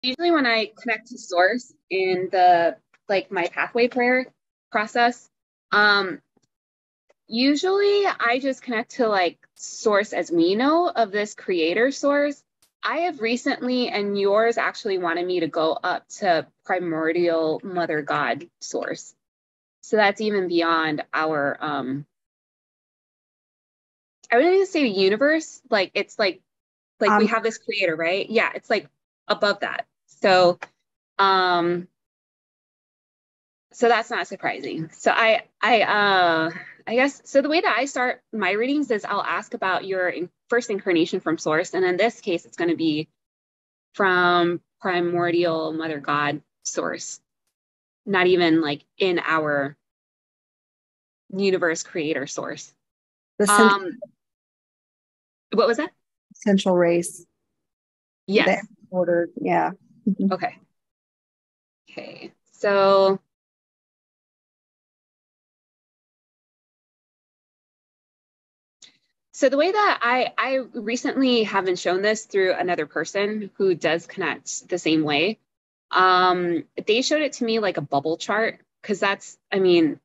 Usually when I connect to source in the like my pathway prayer process, um, usually I just connect to like source as we know of this creator source. I have recently, and yours actually wanted me to go up to primordial mother God source. So that's even beyond our I wouldn't even say the universe. Like it's like we Um, have this creator, right? Yeah, it's like above that. Um so that's not surprising. I guess so the way that I start my readings is I'll ask about your first incarnation from source, and in this case it's going to be from primordial mother God source, not even like in our universe creator source. the Um what was that? central race, the Yes. order. Yeah. Mhm. Okay. Okay. So the way that I recently have been shown this through another person who does connect the same way. They showed it to me like a bubble chart because that's, I mean,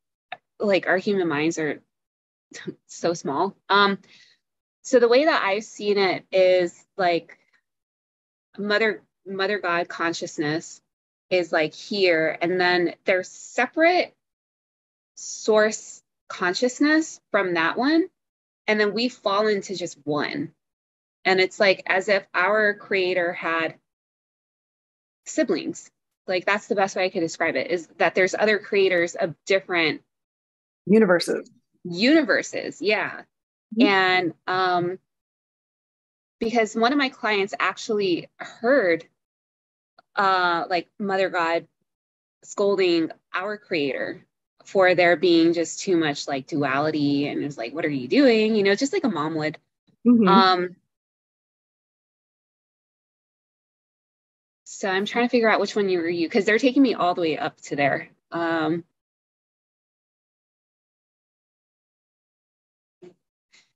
like our human minds are so small. So the way that I've seen it is like mother God consciousness is like here, and then there's separate source consciousness from that one, and then we fall into just one. And it's like as if our creator had siblings. Like that's the best way I could describe it is that there's other creators of different Universes. universes. Yeah. Mhm. And because one of my clients actually heard like Mother God scolding our creator for there being just too much like duality and it's like, what are you doing? You know, just like a mom would. Mhm. Um, so I'm trying to figure out which one you were you because they're taking me all the way up to there.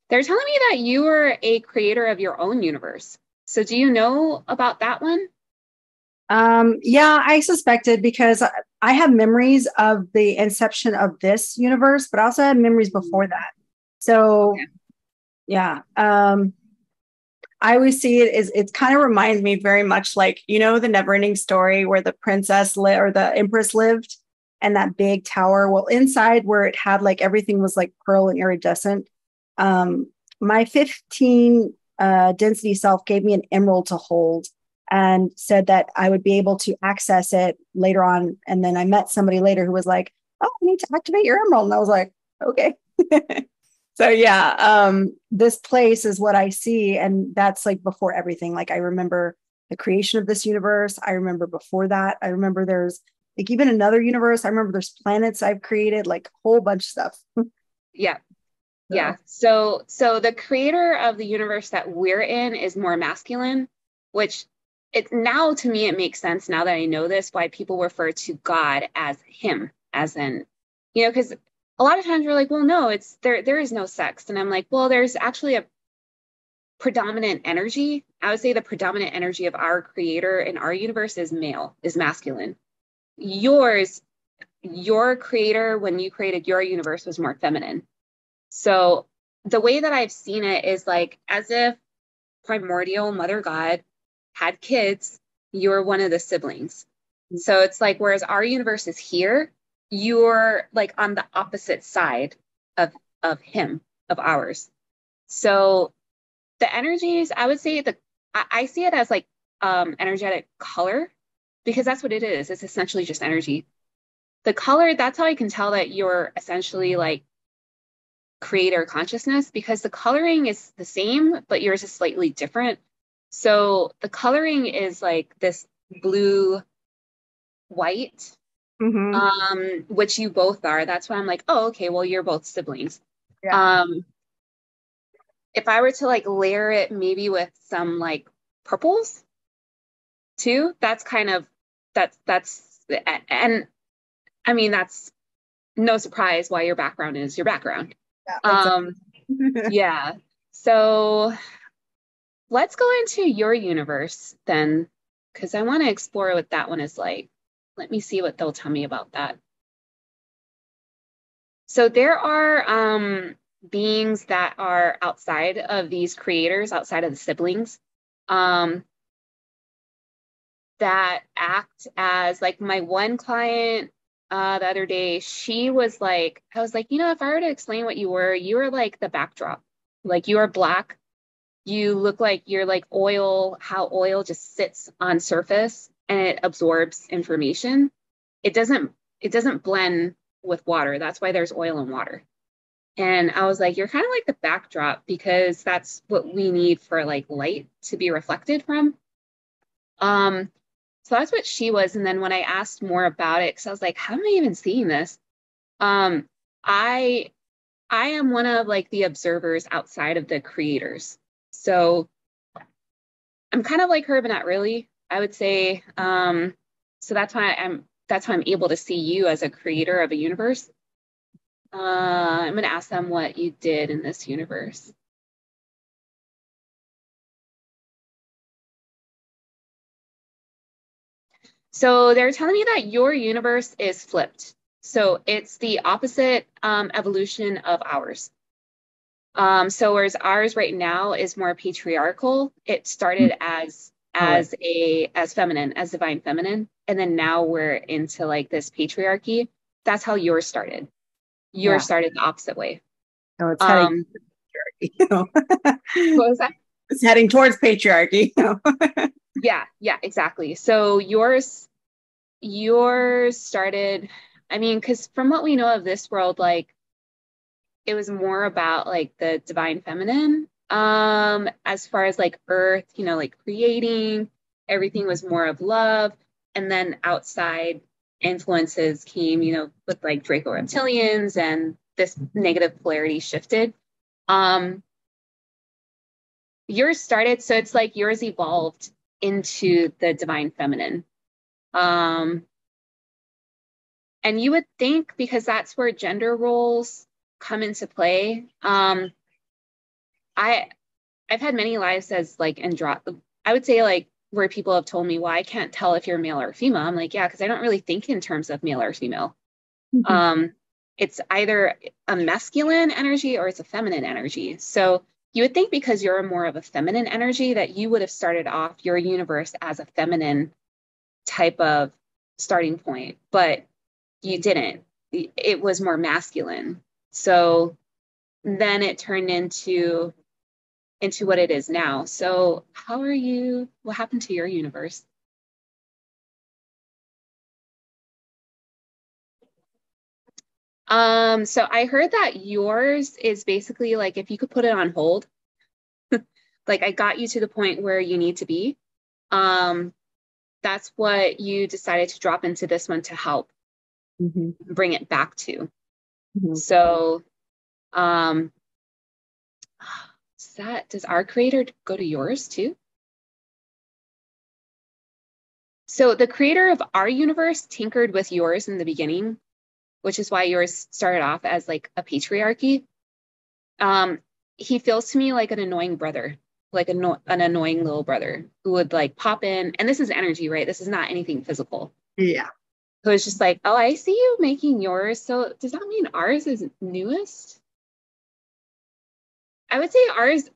They're telling me that you were a creator of your own universe. So do you know about that one? Yeah, I suspected because I have memories of the inception of this universe, but I also had memories before that. So Okay. yeah, I always see it as it kind of reminds me very much like, the never ending story where the or the empress lived and that big tower. Well, inside where it had like everything was like pearl and iridescent. My 15 density self gave me an emerald to hold and said that I would be able to access it later on. And then I met somebody later who was like, "Oh, I need to activate your emerald." And I was like, okay. So yeah, this place is what I see, and that's like before everything. Like I remember the creation of this universe. I remember before that. I remember there's like even another universe. I remember there's planets I've created, like a whole bunch of stuff. Yeah. Yeah. So So the creator of the universe that we're in is more masculine, which it now to me it makes sense now that I know this why people refer to God as him, as in, because a lot of times we're like, well, no, it's there is no sex. And I'm like, well, there's actually a predominant energy. I would say the predominant energy of our creator in our universe is male, is masculine. Yours, your creator, when you created your universe, was more feminine. So the way that I've seen it is like as if primordial mother God had kids, you're one of the siblings. So it's like, whereas our universe is here, you're like on the opposite side of him, of ours. So the energies, I would say I see it as like energetic color because that's what it is. It's essentially just energy. The color, that's how I can tell that you're essentially like creator consciousness because the coloring is the same, but yours is slightly different. So the coloring is like this blue white, mhm. which you both are. That's why I'm like, oh, okay, well, you're both siblings. Yeah. Um, if I were to like layer it maybe with some like purples too, that's kind of that's and I mean that's no surprise why your background is your background. Yeah, Um, exactly. yeah. So let's go into your universe then. because I want to explore what that one is like. Let me see what they'll tell me about that. So there are beings that are outside of these creators, outside of the siblings, that act as like my one client the other day. She was like, I was like, if I were to explain what you were like the backdrop. Like you are black. You look like you're like oil, how oil just sits on surface and it absorbs information. It doesn't blend with water. That's why there's oil in water. And I was like, you're kind of like the backdrop because that's what we need for like light to be reflected from. So that's what she was. And then when I asked more about it, because I was like, how am I even seeing this? I am one of like the observers outside of the creators. So I'm kind of like her, but not really, I would say. So that's why I'm able to see you as a creator of a universe. I'm going to ask them what you did in this universe. So they're telling me that your universe is flipped. So it's the opposite evolution of ours. So whereas ours right now is more patriarchal, it started as feminine, as divine feminine, and then now we're into like this patriarchy. That's how yours started. Yours started the opposite way. Oh, it's heading what was that? It's heading towards patriarchy. Yeah, exactly. So yours started, I mean, because from what we know of this world, like it was more about like the divine feminine. As far as like earth, like creating, everything was more of love. And then outside influences came, with like Draco reptilians, and this negative polarity shifted. Yours started, so it's like yours evolved into the divine feminine. And you would think, because that's where gender roles come into play. I've had many lives as like I would say like where people have told me, well, I can't tell if you're male or female. I'm like, yeah, because I don't really think in terms of male or female. It's either a masculine energy or it's a feminine energy. So you would think because you're more of a feminine energy that you would have started off your universe as a feminine type of starting point, but you didn't. It was more masculine. So then it turned into what it is now. So what happened to your universe? So I heard that yours is basically like if you could put it on hold, like I got you to the point where you need to be. That's what you decided to drop into this one to help bring it back to. So, does our creator go to yours too? So the creator of our universe tinkered with yours in the beginning, which is why yours started off as like a patriarchy. He feels to me like an annoying brother, like an annoying little brother who would like pop in. And this is energy, right? This is not anything physical. Yeah. So it's just like, oh, I see you making yours. So does that mean ours is newest? I would say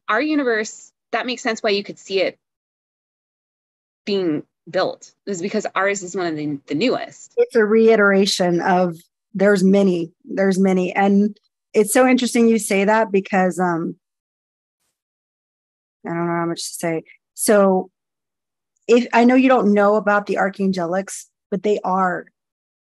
our universe, that makes sense why you could see it being built, is because ours is one of the newest. It's a reiteration of there's many. And it's so interesting you say that because I don't know how much to say. So if I know you don't know about the archangelics, but they are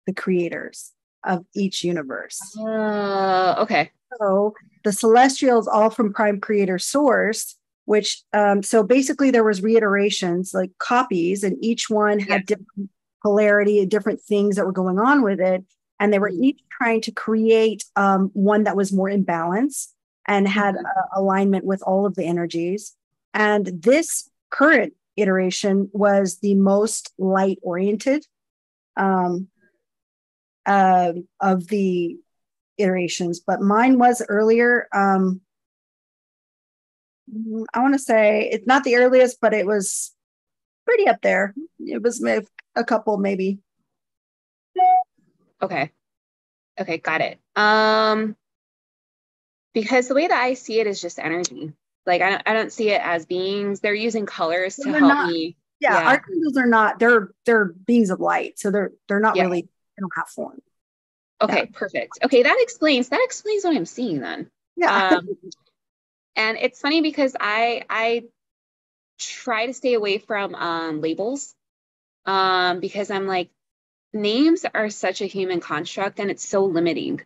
the creators of each universe. Okay. So the celestials all from prime creator source, which so basically there was reiterations like copies, and each one had different polarity and different things that were going on with it, and they were each trying to create one that was more in balance and had alignment with all of the energies. And this current iteration was the most light oriented of the iterations, but mine was earlier. I want to say it's not the earliest, but it was pretty up there. It was a couple, maybe. Okay. Okay, got it. Because the way that I see it is just energy. Like I don't see it as beings. They're using colors Well, to they're help not. me. Yeah, Yeah. archangels are not. They're beings of light, so they're not Yeah. really. They don't have form. Yeah. Okay, perfect. Okay, that explains what I'm seeing then. Yeah. Um, and it's funny because I try to stay away from labels because I'm like, names are such a human construct and it's so limiting.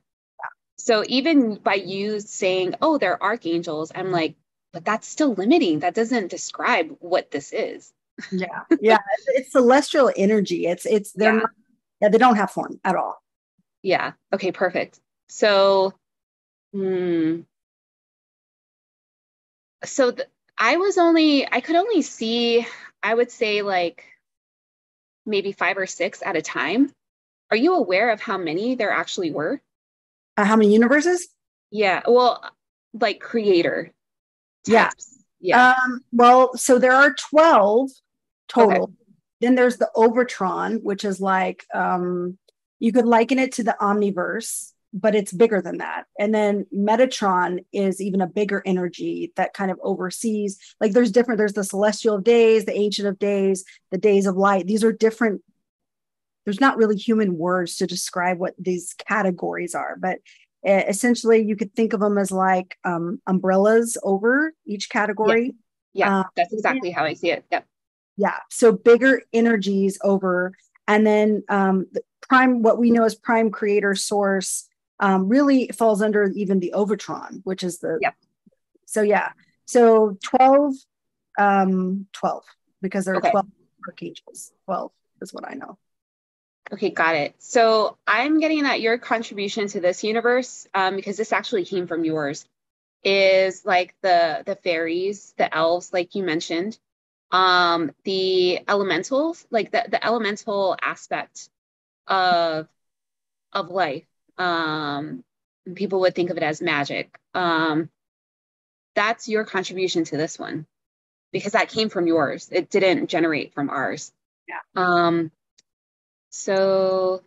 So even by you saying, oh, they're archangels, I'm like, but that's still limiting. That doesn't describe what this is. Yeah. Yeah. It's celestial energy. They're Yeah. not, yeah, they don't have form at all. Yeah. Okay, perfect. So, hmm, so I could only see, I would say like maybe 5 or 6 at a time. Are you aware of how many there actually were? How many universes? Yeah. Well, like creator Yeah. types. Yeah. Well, so there are 12 Okay. total. Then there's the Overtron, which is like you could liken it to the Omniverse, but it's bigger than that. And then Metatron is even a bigger energy that kind of oversees, like there's the celestial of days, the ancient of days, the days of light. These are different. There's not really human words to describe what these categories are, but essentially you could think of them as like umbrellas over each Yeah. category. Yeah. uh, That's exactly how I see it. Yep. yeah, so bigger energies over, and then the prime, what we know as prime creator source, really falls under even the Overtron, which is the, Yep. so yeah, so 12, 12, because there are Okay. 12 archangels. 12 is what I know. Okay, got it. So I'm getting that your contribution to this universe, because this actually came from yours, is like the fairies, the elves, like you mentioned, the elementals, like the elemental aspect of life. People would think of it as magic. That's your contribution to this one because that came from yours. It didn't generate from ours. Yeah. So